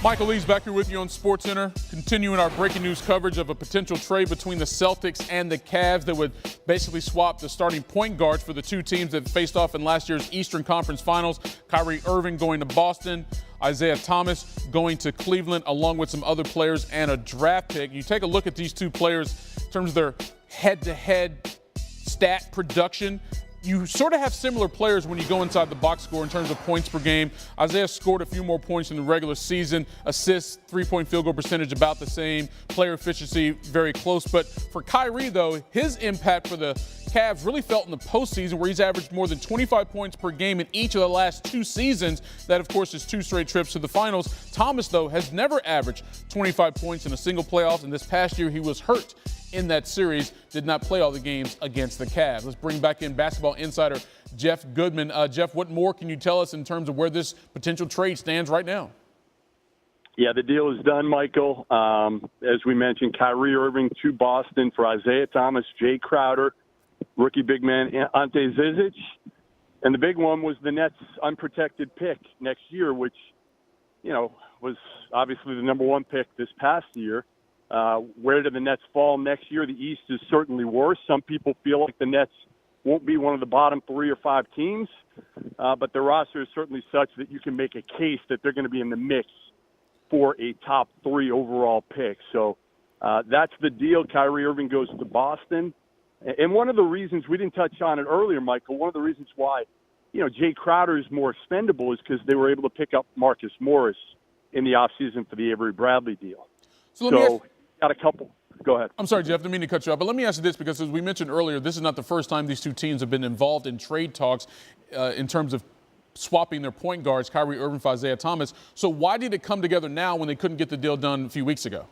Michael Lee's back here with you on SportsCenter, continuing our breaking news coverage of a potential trade between the Celtics and the Cavs that would basically swap the starting point guards for the two teams that faced off in last year's Eastern Conference Finals. Kyrie Irving going to Boston, Isaiah Thomas going to Cleveland, along with some other players and a draft pick. You take a look at these two players in terms of their head-to-head stat production. You sort of have similar players when you go inside the box score in terms of points per game. Isaiah scored a few more points in the regular season. Assists, three-point field goal percentage about the same. Player efficiency very close. But for Kyrie, though, his impact for the Cavs really felt in the postseason, where he's averaged more than 25 points per game in each of the last two seasons. That, of course, is two straight trips to the finals. Thomas, though, has never averaged 25 points in a single playoff. And this past year, he was hurt in that series, did not play all the games against the Cavs. Let's bring back in basketball insider Jeff Goodman. Jeff, what more can you tell us in terms of where this potential trade stands right now? Yeah, the deal is done, Michael. As we mentioned, Kyrie Irving to Boston for Isaiah Thomas, Jay Crowder, rookie big man Ante Zizic. And the big one was the Nets' unprotected pick next year, which, you know, was obviously the number one pick this past year. Where do the Nets fall next year? The East is certainly worse. Some people feel like the Nets won't be one of the bottom 3 or 5 teams, but the roster is certainly such that you can make a case that they're going to be in the mix for a top 3 overall pick. So that's the deal. Kyrie Irving goes to Boston. And one of the reasons, we didn't touch on it earlier, Michael, one of the reasons why, you know, Jay Crowder is more expendable is because they were able to pick up Marcus Morris in the offseason for the Avery Bradley deal. So got a couple. Go ahead. I'm sorry, Jeff, didn't mean to cut you off, but let me ask you this, because as we mentioned earlier, this is not the first time these two teams have been involved in trade talks in terms of swapping their point guards, Kyrie Irving for Isaiah Thomas. So why did it come together now when they couldn't get the deal done a few weeks ago?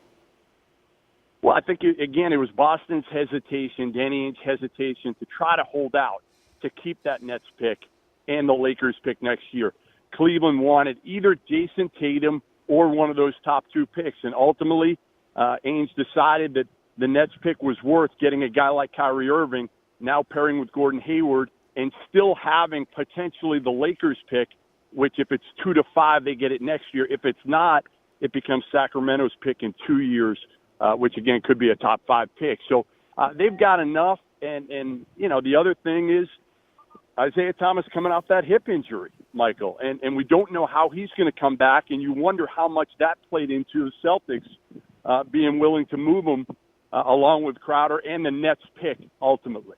Well, I think, again, it was Boston's hesitation, Danny Ainge's hesitation to try to hold out to keep that Nets pick and the Lakers pick next year. Cleveland wanted either Jason Tatum or one of those top 2 picks, and ultimately Ainge decided that the Nets pick was worth getting a guy like Kyrie Irving, now pairing with Gordon Hayward, and still having potentially the Lakers pick, which if it's 2 to 5, they get it next year. If it's not, it becomes Sacramento's pick in 2 years, which, again, could be a top 5 pick. So they've got enough. And, you know, the other thing is Isaiah Thomas coming off that hip injury, Michael, and we don't know how he's going to come back, and you wonder how much that played into the Celtics being willing to move him along with Crowder and the Nets pick ultimately.